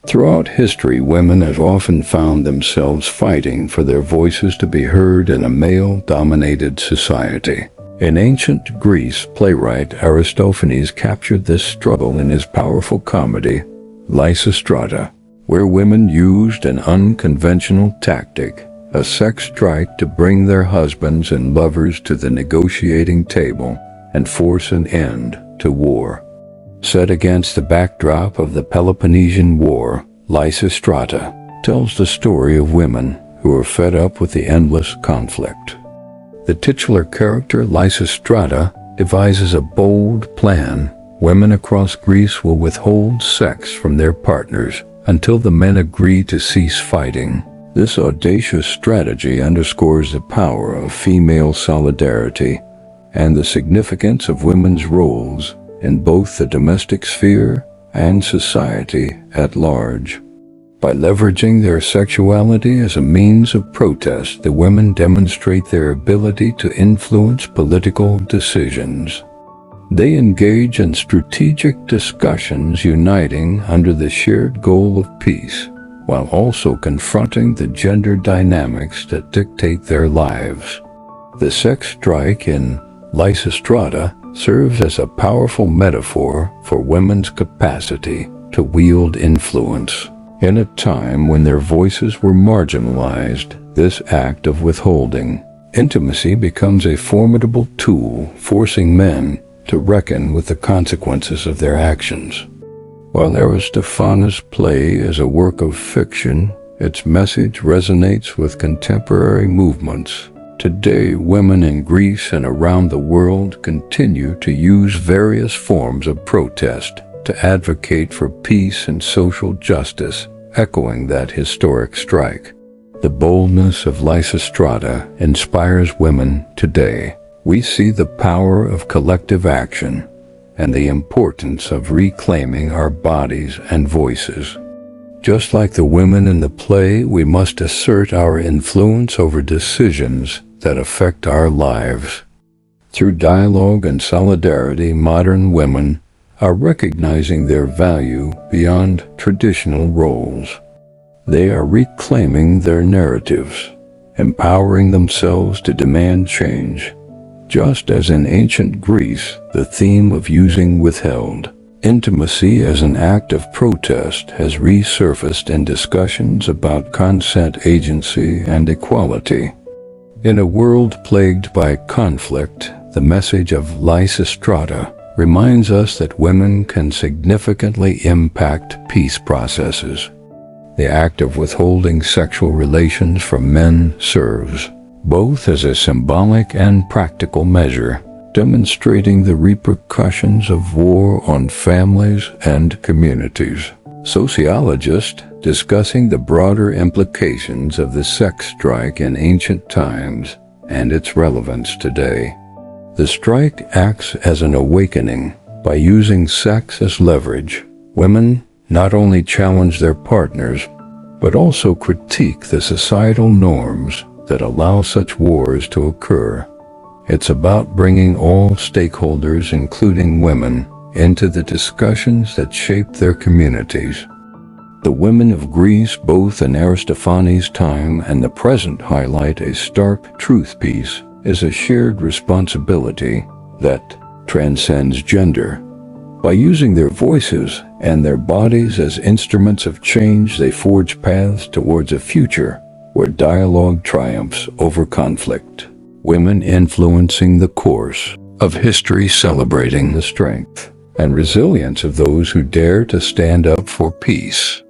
Throughout history, women have often found themselves fighting for their voices to be heard in a male-dominated society. In ancient Greece, playwright Aristophanes captured this struggle in his powerful comedy, Lysistrata, where women used an unconventional tactic, a sex strike, to bring their husbands and lovers to the negotiating table and force an end to war. Set against the backdrop of the Peloponnesian War, Lysistrata tells the story of women who are fed up with the endless conflict. The titular character, Lysistrata, devises a bold plan. Women across Greece will withhold sex from their partners until the men agree to cease fighting. This audacious strategy underscores the power of female solidarity and the significance of women's roles in both the domestic sphere and society at large. By leveraging their sexuality as a means of protest, the women demonstrate their ability to influence political decisions. They engage in strategic discussions, uniting under the shared goal of peace, while also confronting the gender dynamics that dictate their lives. The sex strike in Lysistrata serves as a powerful metaphor for women's capacity to wield influence. In a time when their voices were marginalized, this act of withholding intimacy becomes a formidable tool, forcing men to reckon with the consequences of their actions. While Aristophanes' play is a work of fiction, its message resonates with contemporary movements. Today, women in Greece and around the world continue to use various forms of protest to advocate for peace and social justice, echoing that historic strike. The boldness of Lysistrata inspires women today. We see the power of collective action and the importance of reclaiming our bodies and voices. Just like the women in the play, we must assert our influence over decisions that affect our lives. Through dialogue and solidarity, modern women are recognizing their value beyond traditional roles. They are reclaiming their narratives, empowering themselves to demand change. Just as in ancient Greece, the theme of using withheld intimacy as an act of protest has resurfaced in discussions about consent, agency, and equality. In a world plagued by conflict, the message of Lysistrata reminds us that women can significantly impact peace processes. The act of withholding sexual relations from men serves both as a symbolic and practical measure, demonstrating the repercussions of war on families and communities. Sociologists discussing the broader implications of the sex strike in ancient times and its relevance today. The strike acts as an awakening. By using sex as leverage, women not only challenge their partners, but also critique the societal norms that allow such wars to occur. It's about bringing all stakeholders, including women, into the discussions that shape their communities. The women of Greece, both in Aristophanes' time and the present, highlight a stark truth. Peace is a shared responsibility that transcends gender. By using their voices and their bodies as instruments of change, they forge paths towards a future where dialogue triumphs over conflict. Women influencing the course of history, celebrating the strength and resilience of those who dare to stand up for peace.